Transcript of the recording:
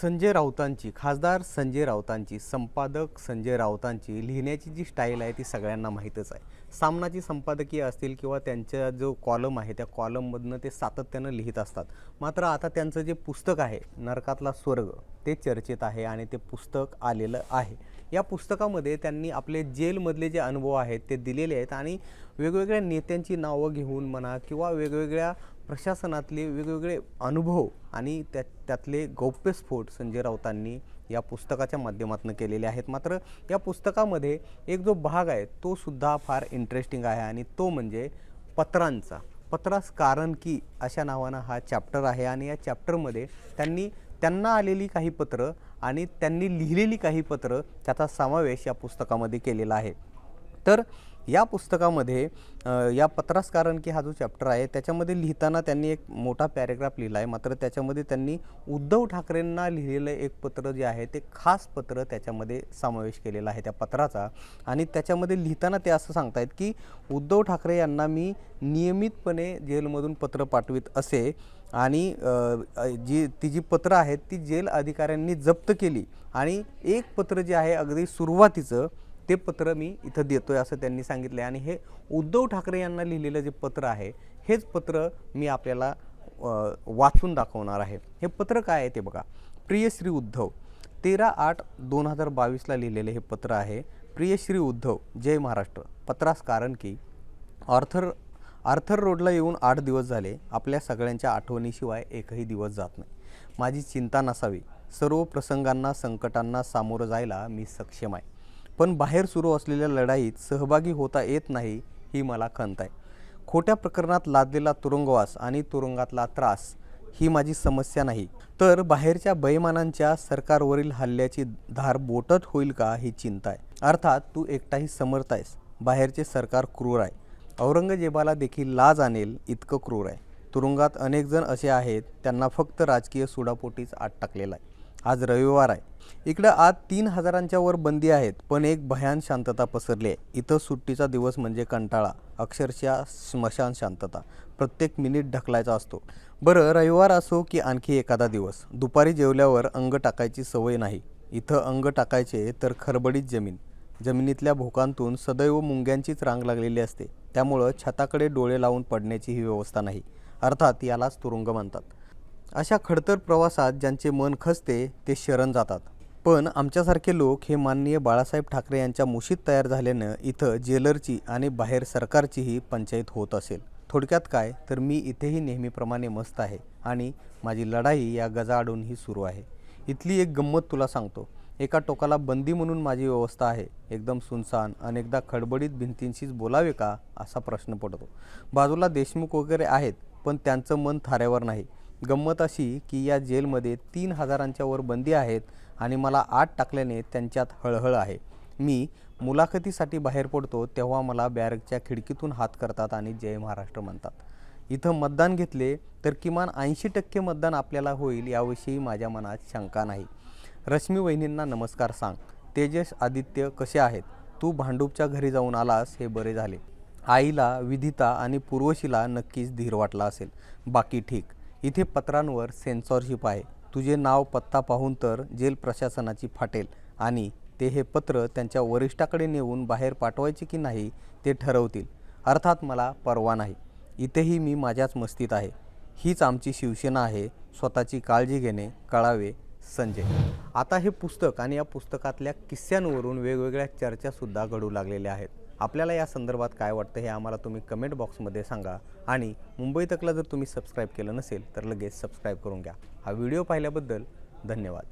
संजय राऊतांची, खासदार संजय राऊतांची, संपादक संजय राऊतांची लिहिण्याची जी स्टाईल आहे ती सगळ्यांना माहीतच आहे. सामनाची संपादकीय असतील किंवा त्यांचा जो कॉलम आहे त्या कॉलममधनं ते सातत्यानं लिहित असतात. मात्र आता त्यांचं जे पुस्तक आहे नरकातला स्वर्ग ते चर्चेत आहे आणि ते पुस्तक आलेलं आहे. या पुस्तकामध्ये त्यांनी आपले जेलमधले जे अनुभव आहेत ते दिलेले आहेत आणि वेगवेगळ्या नेत्यांची नावं घेऊन म्हणा किंवा वेगवेगळ्या प्रशासनातले वेगवेगळे अनुभव आणि त्यातले गौप्यस्फोट संजय राऊतांनी या पुस्तकाच्या माध्यमातून केलेले आहेत. मात्र या पुस्तकामध्ये एक जो भाग आहे तो सुद्धा फार इंटरेस्टिंग आहे आणि तो म्हणजे पत्रांचा. पत्रास कारण की अशा नावानं हा चॅप्टर आहे आणि या चॅप्टरमध्ये त्यांना आलेली काही पत्र आणि त्यांनी लिहिलेली काही पत्र त्याचा समावेश या पुस्तकामध्ये केलेला आहे. तर या पुस्तकामध्ये या पत्रास कारण की हा जो चॅप्टर आहे त्याच्यामध्ये लिहिताना त्यांनी एक मोठा पॅरेग्राफ लिहिला आहे. मात्र त्याच्यामध्ये त्यांनी उद्धव ठाकरेंना लिहिलेलं एक पत्र जे आहे ते खास पत्र त्याच्यामध्ये समावेश केलेला आहे त्या पत्राचा. आणि त्याच्यामध्ये लिहिताना ते असं सांगतायत की उद्धव ठाकरे यांना मी नियमितपणे जेलमधून पत्र पाठवित असे आणि ती जी पत्र आहेत ती जेल अधिकाऱ्यांनी जप्त केली आणि एक पत्र जे आहे अगदी सुरुवातीचं ते पत्र मी इथं देतोय असं त्यांनी सांगितलं. आणि हे उद्धव ठाकरे यांना लिहिलेलं जे पत्र आहे हेच पत्र मी आपल्याला वाचून दाखवणार आहे. हे पत्र काय आहे ते बघा. प्रिय श्री उद्धव, 13/8/2022 लिहिलेले हे पत्र आहे. प्रिय श्री उद्धव, जय महाराष्ट्र. पत्रास कारण की आर्थर रोडला येऊन 8 दिवस झाले. आपल्या सगळ्यांच्या आठवणीशिवाय एकही दिवस जात नाही. माझी चिंता नसावी. सर्व प्रसंगांना संकटांना सामोरं जायला मी सक्षम आहे. पण बाहेर सुरू असलेल्या लढाईत सहभागी होता येत नाही ही मला खंत आहे. खोट्या प्रकरणात लादलेला तुरुंगवास आणि तुरुंगातला त्रास ही माझी समस्या नाही, तर बाहेरच्या बेईमानांच्या सरकारवरील हल्ल्याची धार बोटत होईल का ही चिंता आहे. अर्थात तू एकटाही समर्थ आहेस. बाहेरचे सरकार क्रूर आहे. औरंगजेबाला देखील लाज आणेल इतकं क्रूर आहे. तुरुंगात अनेक जण असे आहेत त्यांना फक्त राजकीय सुडापोटीच आत टाकलेला आहे. आज रविवार आहे. इकडं आज 3000च्या वर बंदी आहेत पण एक भयान शांतता पसरली आहे. इथं सुट्टीचा दिवस म्हणजे कंटाळा, अक्षरशः स्मशान शांतता. प्रत्येक मिनिट ढकलायचा असतो. बरं, रविवार असो की आणखी एखादा दिवस, दुपारी जेवल्यावर अंग टाकायची सवय नाही. इथं अंग टाकायचे तर खडबडीत जमिनीतल्या भोकांतून सदैव मुंग्यांचीच रांग लागलेली असते. त्यामुळं छताकडे डोळे लावून पडण्याची ही व्यवस्था नाही. अर्थात यालाच तुरुंग म्हणतात. अशा खडतर प्रवासात ज्यांचे मन खचते ते शरण जातात. पण आमच्यासारखे लोक हे माननीय बाळासाहेब ठाकरे यांच्या मुशीत तयार झाल्यानं इथं जेलरची आणि बाहेर सरकारचीही पंचायत होत असेल. थोडक्यात काय तर मी इथेही नेहमीप्रमाणे मस्त आहे आणि माझी लढाई या गजाआडूनही सुरू आहे. इथली एक गंमत तुला सांगतो. एका टोकाला बंदी म्हणून माझी व्यवस्था आहे. एकदम सुनसान, अनेकदा खडबडीत भिंतींशीच बोलावे का असा प्रश्न पडतो. बाजूला देशमुख वगैरे आहेत पण त्यांचं मन थाऱ्यावर नाही. गंमत अशी की या जेलमध्ये 3000च्या वर बंदी आहेत आणि मला आत टाकल्याने त्यांच्यात हळहळ आहे. मी मुलाखतीसाठी बाहेर पडतो तेव्हा मला बॅरकच्या खिडकीतून हात करतात आणि जय महाराष्ट्र म्हणतात. इथं मतदान घेतले तर किमान 80% मतदान आपल्याला होईल याविषयी माझ्या मनात शंका नाही. रश्मी वहिनींना नमस्कार सांग. तेजस आदित्य कसे आहेत? तू भांडूपच्या घरी जाऊन आलास हे बरे झाले. आईला, विदिता आणि पूर्वशीला नक्कीच धीर वाटला असेल. बाकी ठीक. इथे पत्रांवर सेन्सॉरशिप आहे. तुझे नाव पत्ता पाहून तर जेल प्रशासनाची फाटेल आणि ते हे पत्र त्यांच्या वरिष्ठाकडे नेऊन बाहेर पाठवायचे की नाही ते ठरवतील. अर्थात मला परवा नाही. इथेही मी माझ्याच मस्तीत आहे. हीच आमची शिवसेना आहे. स्वतःची काळजी घेणे. कळावे, संजय. आता हे पुस्तक आणि या पुस्तकातल्या किस्स्यांवरून वेगवेगळ्या चर्चासुद्धा घडू लागलेल्या आहेत. आपल्याला या संदर्भात काय वाटतं हे आम्हाला तुम्ही कमेंट बॉक्समध्ये सांगा. आणि मुंबई तकला जर तुम्ही सबस्क्राईब केलं नसेल तर लगेच सबस्क्राईब करून घ्या. हा व्हिडिओ पाहिल्याबद्दल धन्यवाद.